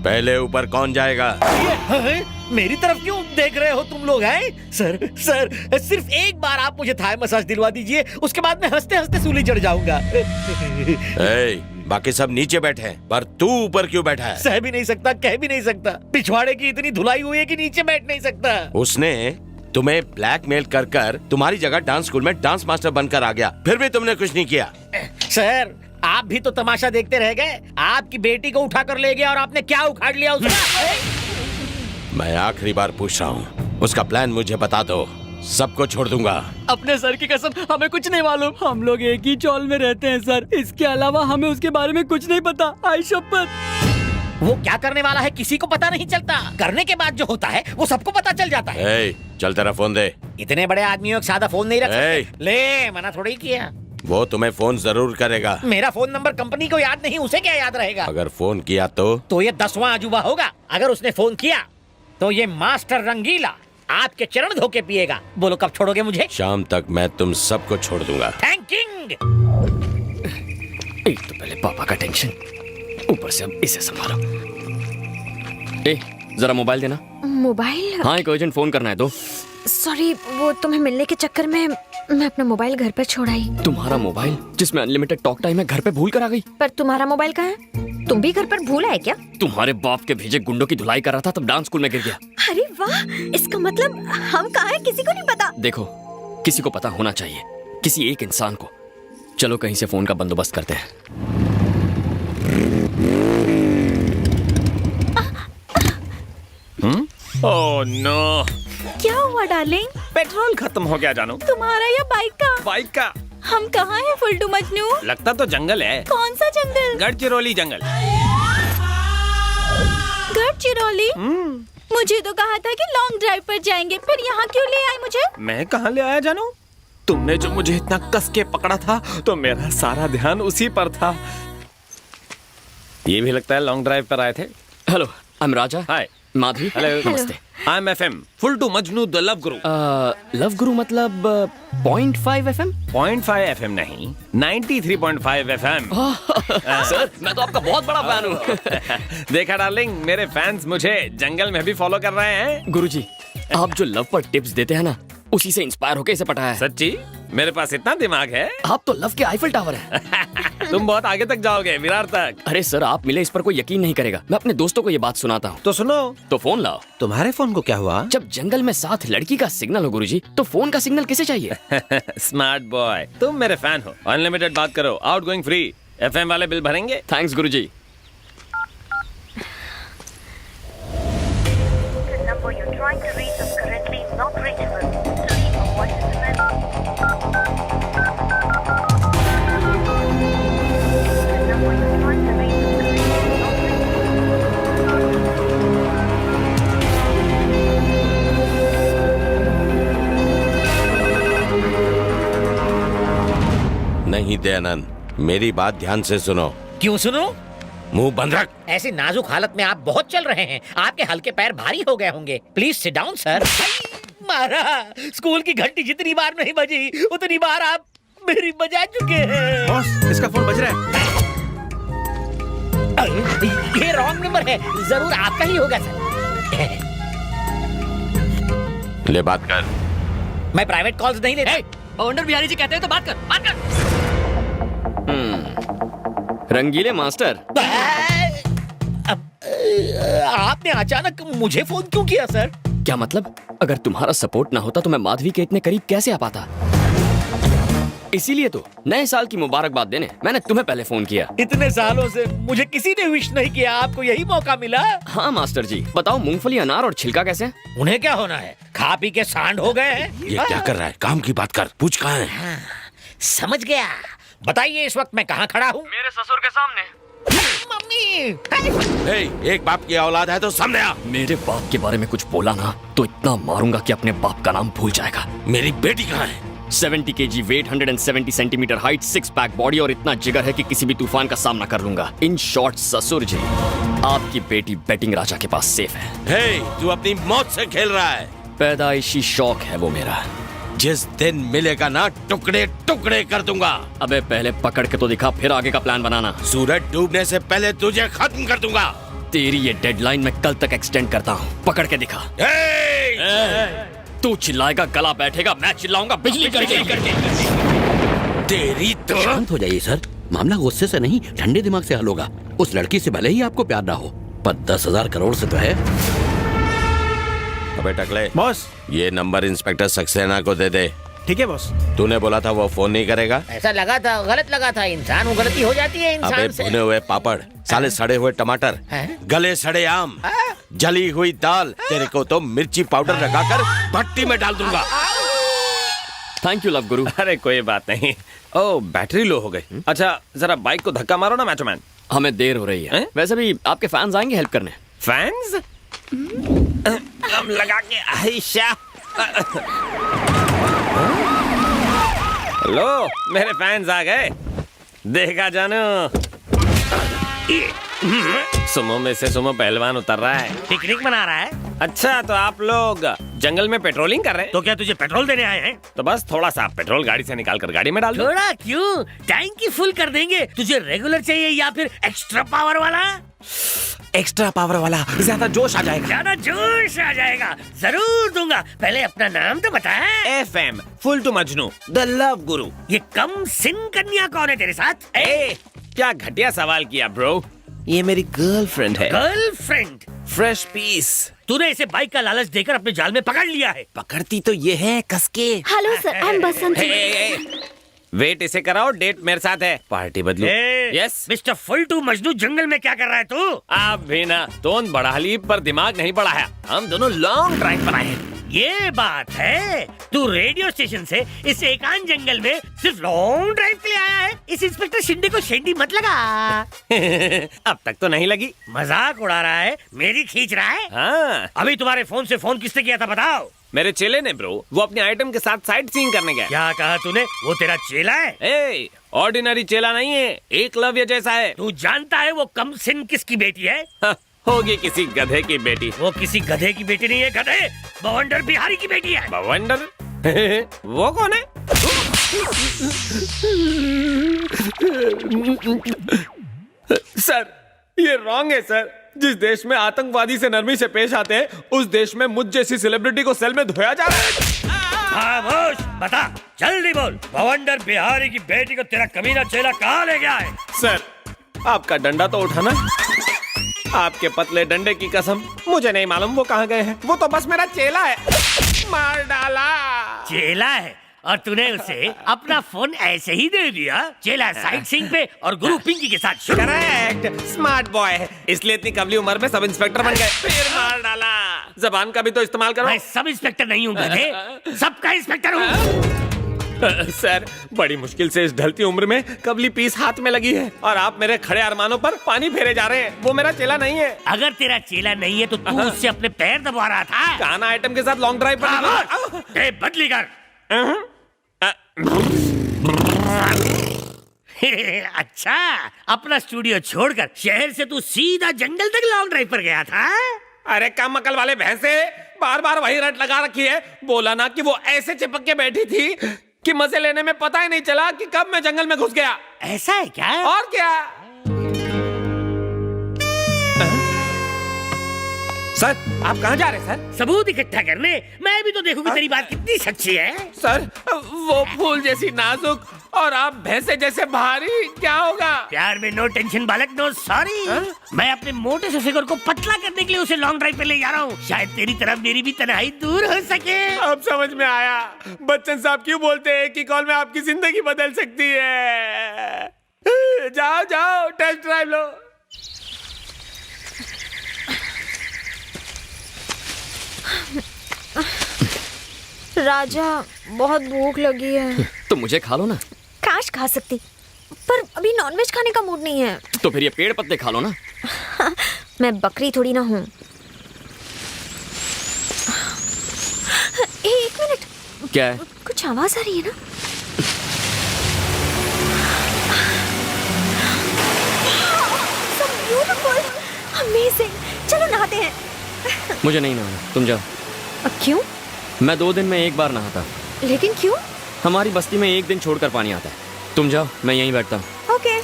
पहले ऊपर कौन जाएगा? मेरी तरफ क्यों देख रहे हो तुम लोग? हैं सर, सिर्फ एक बार आप मुझे थाई मसाज दिलवा दीजिए, उसके बाद मैं हंसते हंसते सूली चढ़ जाऊंगा। बाकी सब नीचे बैठे हैं, पर तू ऊपर क्यों बैठा है? सह भी नहीं सकता, कह भी नहीं सकता। पिछवाड़े की इतनी धुलाई हुई है कि नीचे बैठ नहीं सकता। उसने तुम्हें ब्लैकमेल कर कर तुम्हारी जगह डांस स्कूल में डांस मास्टर बनकर आ गया, फिर भी तुमने कुछ नहीं किया। सर, आप भी तो तमाशा देखते रह गए। आपकी बेटी को उठा कर ले गया और आपने क्या उखाड़ लिया उसका? मैं आखिरी बार पूछ रहा हूँ, उसका प्लान मुझे बता दो, सबको छोड़ दूंगा। अपने सर की कसम, हमें कुछ नहीं मालूम। हम लोग एक ही चौल में रहते हैं सर, इसके अलावा हमें उसके बारे में कुछ नहीं पता। आई शपथ। वो क्या करने वाला है किसी को पता नहीं चलता, करने के बाद जो होता है वो सबको पता चल जाता है। चल तेरा फोन दे। इतने बड़े आदमियों का सादा फोन नहीं रख सकते। ले, मना थोड़ी किया। वो तुम्हें फोन जरूर करेगा। मेरा फोन नंबर कंपनी को याद नहीं, उसे क्या याद रहेगा? अगर फोन किया तो ये 10वां अजूबा होगा। अगर उसने फोन किया तो ये मास्टर रंगीला आपके चरण धो के पिएगा। बोलो कब छोड़ोगे मुझे? शाम तक मैं तुम सबको छोड़ दूंगा। थैंकिंग। एक तो पहले पापा का टेंशन, ऊपर से अब इसे संभालो। जरा मोबाइल देना। मोबाइल? हाँ, एक अर्जेंट फोन करना है तो। सॉरी, वो तुम्हें मिलने के चक्कर में मैं अपना मोबाइल घर पर छोड़ आई। तुम्हारा मोबाइल जिसमें अनलिमिटेड टॉक टाइम है घर पे भूल कर आ गई। पर तुम्हारा मोबाइल कहाँ है? तुम भी घर पर भूल आए क्या? तुम्हारे बाप के भेजे गुंडों की धुलाई कर रहा था तब डांस स्कूल में गिर गया। अरे वाह, इसका मतलब हम कहाँ हैं किसी को नहीं पता। देखो, किसी को पता होना चाहिए, किसी एक इंसान को। चलो कहीं से फोन का बंदोबस्त करते हैं। Oh no. क्या हुआ डार्लिंग? पेट्रोल खत्म हो गया जानू। तुम्हारा या बाइक का? बाइक का। हम कहाँ हैं फुल्टू मजनू? लगता तो जंगल है। कौन सा जंगल? गढ़चिरौली जंगल। गढ़चिरौली? मुझे तो कहा था कि लॉन्ग ड्राइव पर जाएंगे, फिर यहाँ क्यों ले आए मुझे? मैं कहाँ ले आया जानू? तुमने जो मुझे इतना कस के पकड़ा था तो मेरा सारा ध्यान उसी पर था। ये भी लगता है लॉन्ग ड्राइव पर आए थे। Hello, I am Raja. Hi Madhavi. Hello, नमस्ते। आई एम FM फुल्टू Majnu the love guru. Love guru मतलब 0.5 FM? 0.5 FM नहीं, 93.5 FM। सर, मैं तो आपका बहुत बड़ा फैन हूँ। देखा डार्लिंग, मेरे फैंस मुझे जंगल में भी फॉलो कर रहे हैं। गुरुजी, आप जो लव पर टिप्स देते हैं ना, उसी से इंस्पायर होके इसे पटाया है। सच्ची? मेरे पास इतना दिमाग है? आप तो लव के आईफिल टावर हैं। तुम बहुत आगे तक जाओगे, विरार तक। अरे सर, आप मिले इस पर कोई यकीन नहीं करेगा। मैं अपने दोस्तों को ये बात सुनाता हूँ। तो सुनो। तो फोन लाओ। तुम्हारे फोन को क्या हुआ? जब जंगल में साथ लड़की का सिग्नल हो गुरुजी, तो फोन का सिग्नल किसे चाहिए? स्मार्ट बॉय, तुम मेरे फैन हो। अनलिमिटेड बात करो, आउट गोइंग फ्री। FM वाले बिल भरेंगे। थैंक्स गुरुजी। नहीं दयानंद, मेरी बात ध्यान से सुनो। क्यों सुनो? मुंह बंद रख। ऐसी नाजुक हालत में आप बहुत चल रहे हैं, आपके हल्के पैर भारी हो गए होंगे। Please sit down sir. मारा, स्कूल की घंटी जितनी बार नहीं बजी उतनी बार आप मेरी बजा चुके हैं। बॉस, इसका फोन बज रहा है। ये रॉन्ग नंबर है, जरूर आपका ही होगा सर। ले बात कर। मैं प्राइवेट कॉल्स नहीं लेता। ओनर बिहारी जी कहते हैं तो बात कर, बात कर। रंगीले मास्टर, आपने अचानक मुझे फोन क्यों किया सर? क्या मतलब? अगर तुम्हारा सपोर्ट ना होता तो मैं माधवी के इतने करीब कैसे आ पाता? इसीलिए तो नए साल की मुबारकबाद देने मैंने तुम्हें पहले फोन किया। इतने सालों से मुझे किसी ने विश नहीं किया, आपको यही मौका मिला। हाँ मास्टर जी, बताओ मूंगफली, अनार और छिलका कैसे? उन्हें क्या होना है, खा पी के सांड हो गए हैं। ये क्या कर रहा है? काम की बात कर, पूछ कहाँ है? हाँ, समझ गया। बताइए इस वक्त मैं कहाँ खड़ा हूँ? मेरे ससुर के सामने। मम्मी। एक बाप की औलाद है तो सामने आ। मेरे बाप के बारे में कुछ बोला ना तो इतना मारूंगा कि अपने बाप का नाम भूल जाएगा। मेरी बेटी कहाँ है? 70 kg weight, 170 centimetre height, 6 pack body और इतना जिगर है कि किसी भी तूफान का सामना कर लूंगा। इन शॉर्ट ससुर जी, आपकी बेटी बैटिंग राजा के पास सेफ है। तू अपनी मौत से खेल रहा है। पैदाइशी शौक है वो मेरा। जिस दिन मिलेगा ना टुकड़े टुकड़े कर दूंगा। अबे पहले पकड़ के तो दिखा, फिर आगे का प्लान बनाना। सूरज डूबने से पहले तुझे खत्म कर दूंगा। तेरी ये डेडलाइन मैं कल तक एक्सटेंड करता हूँ। पकड़ के दिखा। तू चिल्लाएगा, गला बैठेगा, मैं चिल्लाऊंगा बिजली करके। तेरी तो शांत हो जाइए सर, मामला गुस्से से नहीं ठंडे दिमाग से हल होगा। उस लड़की से भले ही आपको प्यार ना हो, पर 10,000 करोड़ से तो है। अबे टकले, बॉस। ये नंबर इंस्पेक्टर सक्सेना को दे दे। ठीक है बॉस। तूने बोला था वो फोन नहीं करेगा। ऐसा लगा था, गलत लगा था। इंसान को गलती हो जाती है अबे इंसान से। भुने हुए पापड़, साले सड़े हुए टमाटर, हैं? गले सड़े आम, जली हुई दाल, तेरे को तो मिर्ची पाउडर लगाकर भट्टी में डाल दूंगा। थैंक यू लव गुरु। अरे कोई बात नहीं। ओ बैटरी लो हो गई। अच्छा जरा बाइक को धक्का मारो ना मैचोमैन। हमें देर हो रही है। हैं? वैसे भी आपके फैंस आएंगे हेल्प करने। फैंस हम लगा के आयशा। लो मेरे फैंस आ गए। देखा जानो, सुमो में से सुमो पहलवान उतर रहा है। पिकनिक मना रहा है। अच्छा तो आप लोग जंगल में पेट्रोलिंग कर रहे हैं? तो क्या तुझे पेट्रोल देने आए हैं? तो बस थोड़ा सा पेट्रोल गाड़ी से निकाल कर गाड़ी में डाल दो। थोड़ा क्यों, टैंक ही फुल कर देंगे। तुझे रेगुलर चाहिए या फिर एक्स्ट्रा पावर वाला? एक्स्ट्रा पावर वाला, ज्यादा जोश आ जाएगा। ज्यादा जोश आ जाएगा, जरूर दूंगा। पहले अपना नाम तो बता। FM full to Majnu the love guru. ये कम सिन कन्या कौन है तेरे साथ? ए क्या घटिया सवाल किया ब्रो। ये मेरी गर्लफ्रेंड है। गर्लफ्रेंड? Fresh piece. तूने इसे बाइक का लालच देकर अपने जाल में पकड़ लिया है। पकड़ती तो ये है कसके। Hello sir, I am Basanti. Wait इसे कराओ, डेट मेरे साथ है। पार्टी बदलो। यस मिस्टर फुल टू मजनू, जंगल में क्या कर रहा है तू? आप भी ना टोन बढ़ा ली पर दिमाग नहीं बढ़ाया। हम दोनों लॉन्ग ड्राइव पर आए हैं। ये बात है, तू रेडियो स्टेशन से इस एकांत जंगल में सिर्फ लॉन्ग ड्राइव के लिए आया है। इस इंस्पेक्टर शिंदे को शेंडी मत लगा। अब तक तो नहीं लगी। मजाक उड़ा रहा है, मेरी खींच रहा है। हाँ अभी तुम्हारे फोन से फोन किसने किया था बताओ? मेरे चेले ने ब्रो, वो अपने आइटम के साथ साइट सीइंग करने गया। क्या कहा तूने? वो तेरा चेला है? ए ऑर्डिनरी चेला नहीं है, एकलव्य जैसा है। तू जानता है वो कम सिन किसकी बेटी है? हाँ, होगी किसी गधे की बेटी। वो किसी गधे की बेटी नहीं है, गधे बवंडर बिहारी की बेटी है। बवंडर? वो कौन है? सर ये रॉन्ग है सर। जिस देश में आतंकवादी से नरमी से पेश आते हैं, उस देश में मुझ जैसी सेलिब्रिटी को सेल में धोया जा रहा है। खामोश, बता जल्दी बोल, बवंडर बिहारी की बेटी को तेरा कमीना चेला कहाँ ले गया है? सर आपका डंडा तो उठाना। आपके पतले डंडे की कसम मुझे नहीं मालूम वो कहाँ गए हैं। वो तो बस मेरा चेला है। मार डाला। चेला है और तूने उसे अपना फोन ऐसे ही दे दिया? चेला साइट सीइंग पे और गुरु पिंकी के साथ शुरू। करेक्ट, स्मार्ट बॉय है, इसलिए इतनी कमली उम्र में सब इंस्पेक्टर बन गए। फिर मार डाला। जबान का भी तो इस्तेमाल करो। मैं सब इंस्पेक्टर नहीं हूँ गधे, सबका इंस्पेक्टर हूँ। सर बड़ी मुश्किल से इस ढलती उम्र में कबली पीस हाथ में लगी है और आप मेरे खड़े अरमानों पर पानी फेरे जा रहे हैं। वो मेरा चेला नहीं है। अगर तेरा चेला नहीं है तो तू उससे अपने पैर दबा रहा था। काना आइटम के साथ लॉन्ग ड्राइव पर ए, बदली कर। अच्छा, अपना स्टूडियो छोड़कर शहर से तू सीधा जंगल तक लॉन्ग ड्राइव पर गया था? अरे कम अकल वाले भैंसे, बार बार वही रट लगा रखी है। बोला ना कि वो ऐसे चिपक के बैठी थी कि मजे लेने में पता ही नहीं चला कि कब मैं जंगल में घुस गया। ऐसा है क्या? और क्या? सर आप कहाँ जा रहे हैं सर? सबूत इकट्ठा करने। मैं भी तो देखूंगी तेरी बात कितनी सच्ची है। सर वो फूल जैसी नाजुक और आप भैंसे जैसे भारी, क्या होगा? प्यार में नो टेंशन बालक, नो सॉरी। मैं अपने मोटे से फिगर को पतला करने के लिए उसे लॉन्ग ड्राइव पे ले जा रहा हूँ। शायद तेरी तरफ मेरी भी तन्हाई दूर हो सके। अब समझ में आया बच्चन साहब क्यों बोलते हैं कि कॉल में आपकी जिंदगी बदल सकती है। जाओ जाओ टेस्ट ड्राइव लो। राजा बहुत भूख लगी है। तो मुझे खा लो ना। काश खा सकती, पर अभी नॉनवेज खाने का मूड नहीं है। तो फिर ये पेड़ पत्ते खा लो ना। मैं बकरी थोड़ी ना हूँ। एक मिनट, क्या है? कुछ आवाज आ रही है ना? So beautiful, amazing। चलो नहाते हैं। मुझे नहीं नहाना, तुम जाओ। क्यों? मैं 2 दिन में एक बार नहाता। लेकिन क्यों? हमारी बस्ती में एक दिन छोड़कर पानी आता है। तुम जाओ, मैं यहीं बैठता हूँ। ओके।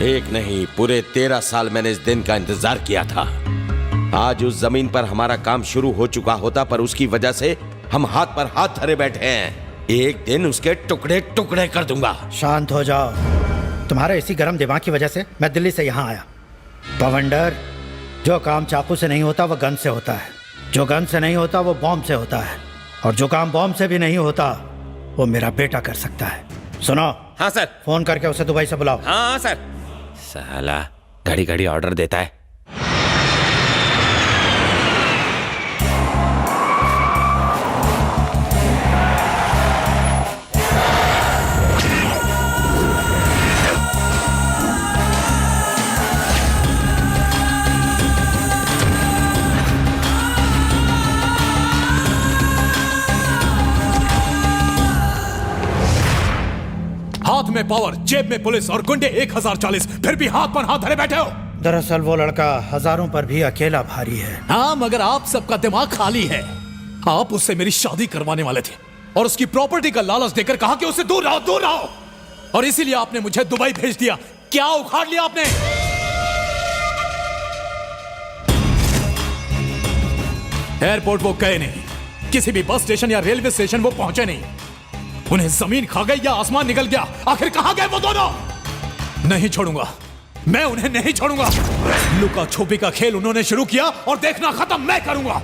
एक नहीं, पूरे 13 साल मैंने इस दिन का इंतजार किया था। आज उस जमीन पर हमारा काम शुरू हो चुका होता, पर उसकी वजह से हम हाथ पर हाथ धरे बैठे हैं। एक दिन उसके टुकड़े टुकड़े कर दूंगा। शांत हो जाओ। तुम्हारे इसी गर्म दिमाग की वजह से मैं दिल्ली से यहाँ आया। बवंडर, जो काम चाकू से नहीं होता वो गन से होता है, जो गन से नहीं होता वो बॉम्ब से होता है, और जो काम बॉम्ब से भी नहीं होता वो मेरा बेटा कर सकता है। सुनो। हाँ सर। फोन करके उसे दुबई से बुलाओ। हाँ सर। साला घड़ी घड़ी ऑर्डर देता है। हाथ में पावर, जेब में पुलिस और गुंडे 1040, फिर भी हाथ पर हाथ धरे बैठे हो। दरअसल वो लड़का हजारों पर भी अकेला भारी है। हाँ, मगर आप सबका दिमाग खाली है। आप उससे मेरी शादी करवाने वाले थे और उसकी प्रॉपर्टी का लालच देकर कहा कि उससे दूर रहो, दूर रहो, और इसीलिए आपने मुझे दुबई भेज दिया। क्या उखाड़ लिया आपने? एयरपोर्ट वो गए नहीं, किसी भी बस स्टेशन या रेलवे स्टेशन वो पहुंचे नहीं। उन्हें जमीन खा गई या आसमान निकल गया, आखिर कहां गए वो दोनों? नहीं छोड़ूंगा, मैं उन्हें नहीं छोड़ूंगा। लुका छुपी का खेल उन्होंने शुरू किया और देखना खत्म मैं करूंगा।